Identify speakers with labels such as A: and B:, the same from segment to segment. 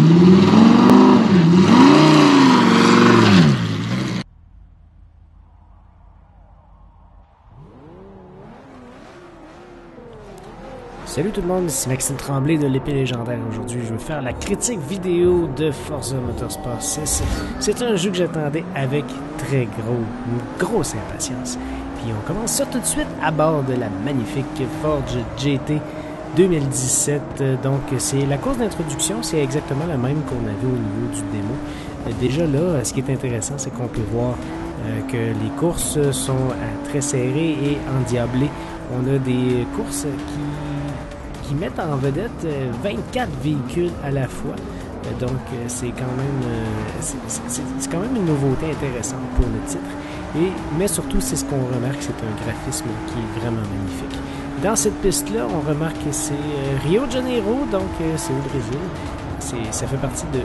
A: Salut tout le monde, c'est Maxime Tremblay de l'Épée Légendaire. Aujourd'hui, je vais faire la critique vidéo de Forza Motorsport 6. C'est un jeu que j'attendais avec une grosse impatience. Puis on commence ça tout de suite à bord de la magnifique Ford GT 2017. Donc c'est la course d'introduction, c'est exactement la même qu'on avait au niveau du démo. Déjà là, ce qui est intéressant, c'est qu'on peut voir que les courses sont très serrées et endiablées. On a des courses qui mettent en vedette 24 véhicules à la fois. Donc, c'est quand même une nouveauté intéressante pour le titre. Mais surtout, c'est ce qu'on remarque, c'est un graphisme qui est vraiment magnifique. Dans cette piste-là, on remarque que c'est Rio de Janeiro, donc c'est au Brésil. Ça fait partie de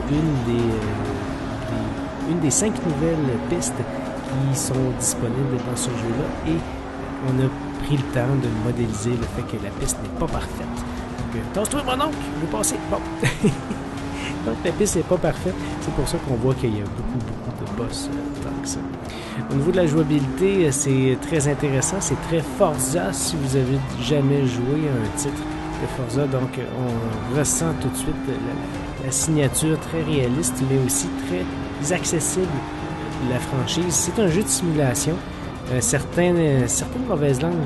A: une des 5 nouvelles pistes qui sont disponibles dans ce jeu-là. Et on a pris le temps de modéliser le fait que la piste n'est pas parfaite. Donc, tasse-toi mon oncle, je vais passer. Bon. Donc, la piste n'est pas parfaite. C'est pour ça qu'on voit qu'il y a beaucoup de boss tant que ça. Au niveau de la jouabilité, c'est très intéressant. C'est très Forza si vous avez jamais joué à un titre de Forza. Donc, on ressent tout de suite la signature très réaliste, mais aussi très accessible de la franchise. C'est un jeu de simulation. Certaines mauvaises langues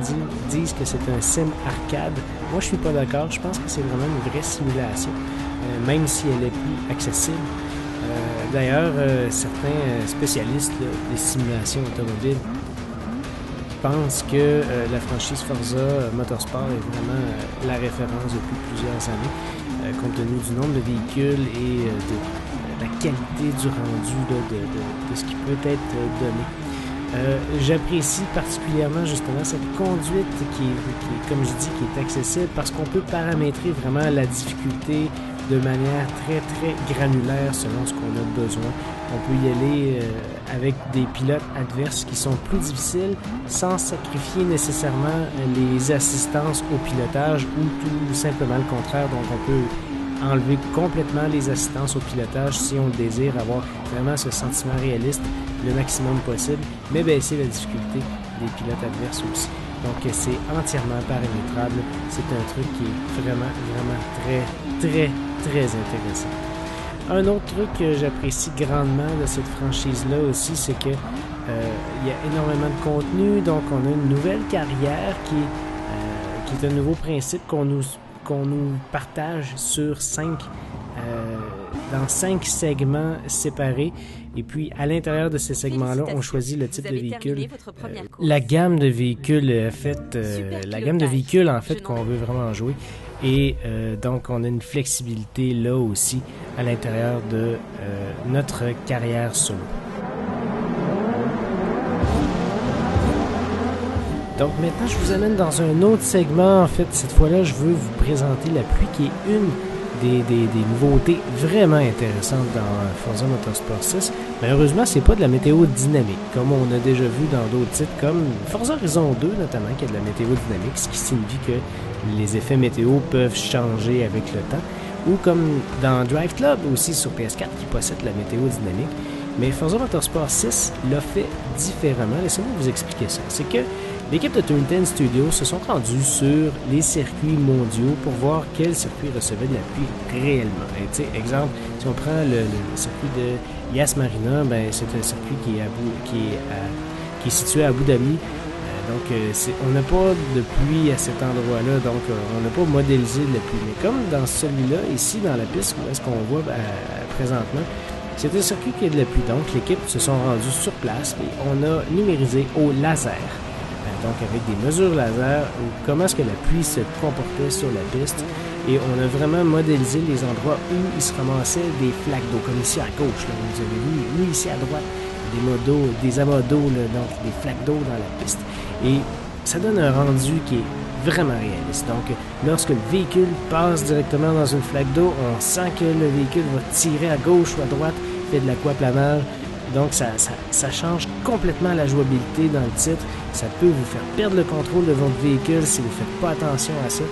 A: disent que c'est un sim arcade. Moi, je suis pas d'accord. Je pense que c'est vraiment une vraie simulation, même si elle est plus accessible. D'ailleurs, certains spécialistes des simulations automobiles pensent que la franchise Forza Motorsport est vraiment la référence depuis plusieurs années, compte tenu du nombre de véhicules et de la qualité du rendu de ce qui peut être donné. J'apprécie particulièrement justement cette conduite qui est, comme je dis, qui est accessible parce qu'on peut paramétrer vraiment la difficulté de manière très granulaire selon ce qu'on a besoin. On peut y aller avec des pilotes adverses qui sont plus difficiles sans sacrifier nécessairement les assistances au pilotage ou tout simplement le contraire. Donc on peut enlever complètement les assistances au pilotage si on désire avoir vraiment ce sentiment réaliste le maximum possible, mais baisser la difficulté des pilotes adverses aussi. Donc c'est entièrement paramétrable. C'est un truc qui est vraiment très intéressant. Un autre truc que j'apprécie grandement de cette franchise-là aussi, c'est que il y a énormément de contenu. Donc on a une nouvelle carrière qui est un nouveau principe qu'on nous partage sur dans 5 segments séparés. Et puis, à l'intérieur de ces segments-là, on choisit le type de véhicule. La gamme de véhicules, en fait, qu'on veut vraiment jouer. Et donc, on a une flexibilité là aussi à l'intérieur de notre carrière solo. Donc maintenant, je vous amène dans un autre segment. En fait, cette fois-là, je veux vous présenter la pluie qui est une des nouveautés vraiment intéressantes dans Forza Motorsport 6. Malheureusement, c'est pas de la météo dynamique, comme on a déjà vu dans d'autres titres, comme Forza Horizon 2 notamment, qui a de la météo dynamique, ce qui signifie que les effets météo peuvent changer avec le temps, ou comme dans Drive Club aussi sur PS4 qui possède la météo dynamique. Mais Forza Motorsport 6 l'a fait différemment. Laissez-moi vous expliquer ça. C'est que l'équipe de Turn 10 Studios se sont rendus sur les circuits mondiaux pour voir quel circuit recevait de la pluie réellement. Et tu sais, exemple, si on prend le circuit de Yas Marina, ben c'est un circuit qui est situé à Abu Dhabi. Donc, on n'a pas de pluie à cet endroit-là, donc on n'a pas modélisé de la pluie. Mais comme dans celui-là, ici, dans la piste, où est-ce qu'on voit présentement, c'est un circuit qui a de la pluie. Donc, l'équipe se sont rendus sur place et on a numérisé au laser. Donc, avec des mesures laser, comment est-ce que la pluie se comportait sur la piste. Et on a vraiment modélisé les endroits où il se ramassait des flaques d'eau, comme ici à gauche. Là, vous avez vu, ici à droite, des amas d'eau, donc des flaques d'eau dans la piste. Et ça donne un rendu qui est vraiment réaliste. Donc, lorsque le véhicule passe directement dans une flaque d'eau, on sent que le véhicule va tirer à gauche ou à droite, fait de l'aquaplanage. Donc, ça change complètement la jouabilité dans le titre. Ça peut vous faire perdre le contrôle de votre véhicule si vous ne faites pas attention à ça.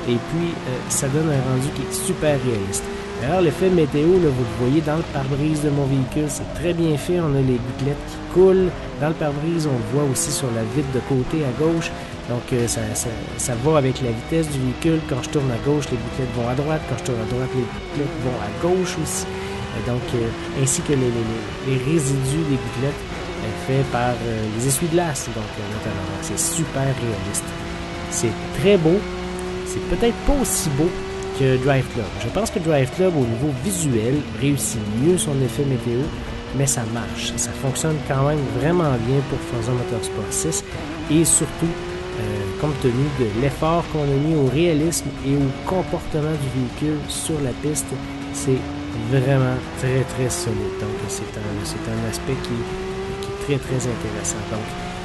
A: Et puis, ça donne un rendu qui est super réaliste. Alors l'effet météo, là, vous le voyez dans le pare-brise de mon véhicule, c'est très bien fait, on a les gouttelettes qui coulent. Dans le pare-brise, on le voit aussi sur la vitre de côté à gauche. Donc ça va avec la vitesse du véhicule. Quand je tourne à gauche, les gouttelettes vont à droite. Quand je tourne à droite, les gouttelettes vont à gauche aussi. Ainsi que les résidus des gouttelettes faits par les essuie-glaces, notamment. C'est super réaliste. C'est très beau. C'est peut-être pas aussi beau que Drive Club. Je pense que Drive Club, au niveau visuel, réussit mieux son effet météo, mais ça marche. Ça fonctionne quand même vraiment bien pour Forza Motorsport 6 et surtout, compte tenu de l'effort qu'on a mis au réalisme et au comportement du véhicule sur la piste, c'est vraiment très très solide. Donc c'est un aspect qui est très très intéressant. Donc,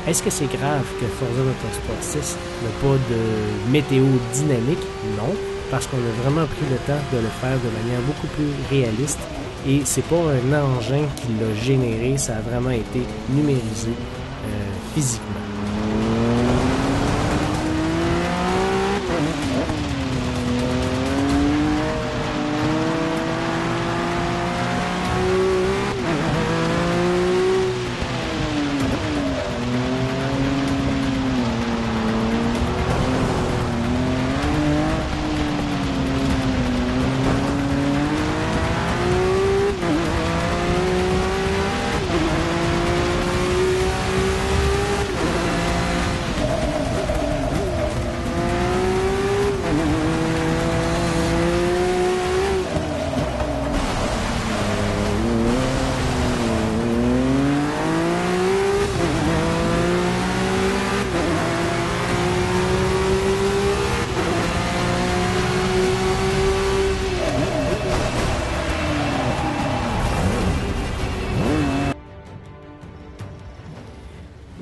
A: est-ce que c'est grave que Forza Motorsport 6 n'a pas de météo dynamique? Non, parce qu'on a vraiment pris le temps de le faire de manière beaucoup plus réaliste et c'est pas un engin qui l'a généré, ça a vraiment été numérisé physiquement.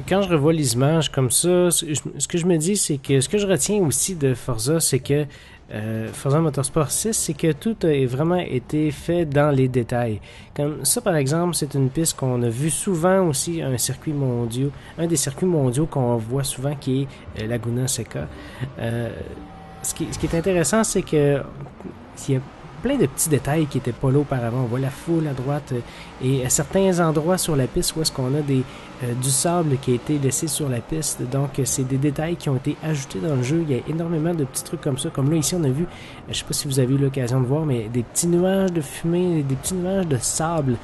A: Quand je revois les images comme ça, ce que je me dis, c'est que ce que je retiens aussi de Forza, c'est que Forza Motorsport 6, c'est que tout a vraiment été fait dans les détails. Comme ça, par exemple, c'est une piste qu'on a vu souvent aussi, un des circuits mondiaux qu'on voit souvent, qui est Laguna Seca. Ce qui est intéressant, c'est que il y a plein de petits détails qui n'étaient pas là auparavant. On voit la foule à droite et à certains endroits sur la piste où est-ce qu'on a du sable qui a été laissé sur la piste. Donc, c'est des détails qui ont été ajoutés dans le jeu. Il y a énormément de petits trucs comme ça. Comme là, ici, on a vu, je sais pas si vous avez eu l'occasion de voir, mais des petits nuages de fumée, des petits nuages de sable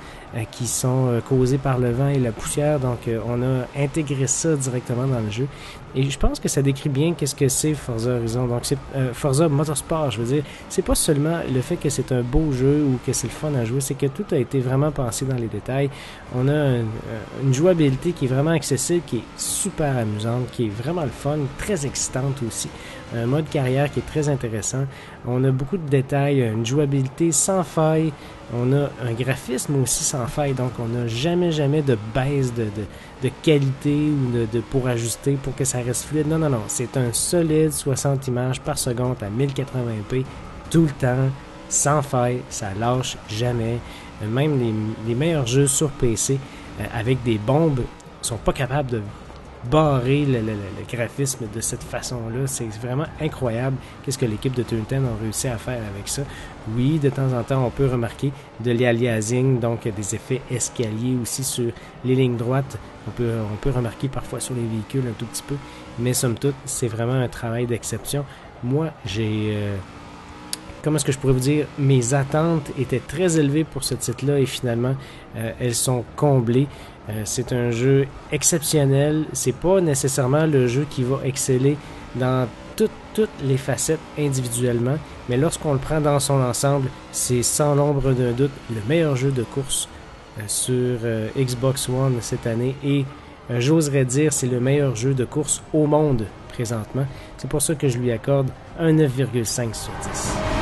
A: qui sont causés par le vent et la poussière. Donc, on a intégré ça directement dans le jeu. Et je pense que ça décrit bien qu'est-ce que c'est Forza Horizon. Donc, c'est Forza Motorsport, je veux dire. C'est pas seulement le fait que c'est un beau jeu ou que c'est le fun à jouer, c'est que tout a été vraiment pensé dans les détails. On a une jouabilité qui est vraiment accessible, qui est super amusante, qui est vraiment le fun, très excitante aussi. Un mode carrière qui est très intéressant. On a beaucoup de détails, une jouabilité sans faille. On a un graphisme aussi sans faille, donc on n'a jamais de baisse de qualité ou pour ajuster pour que ça reste fluide. Non, c'est un solide 60 images par seconde à 1080p tout le temps, sans faille, ça lâche jamais. Même les meilleurs jeux sur PC avec des bombes sont pas capables de barrer le graphisme de cette façon-là. C'est vraiment incroyable qu'est-ce que l'équipe de Turn 10 a réussi à faire avec ça. Oui, de temps en temps, on peut remarquer de l'aliasing, donc des effets escaliers aussi sur les lignes droites. On peut remarquer parfois sur les véhicules un tout petit peu, mais somme toute, c'est vraiment un travail d'exception. Moi, comment est-ce que je pourrais vous dire, mes attentes étaient très élevées pour ce titre-là et finalement, elles sont comblées. C'est un jeu exceptionnel. C'est pas nécessairement le jeu qui va exceller dans toutes les facettes individuellement, mais lorsqu'on le prend dans son ensemble, c'est sans l'ombre d'un doute le meilleur jeu de course sur Xbox One cette année et j'oserais dire c'est le meilleur jeu de course au monde présentement. C'est pour ça que je lui accorde un 9,5 sur 10.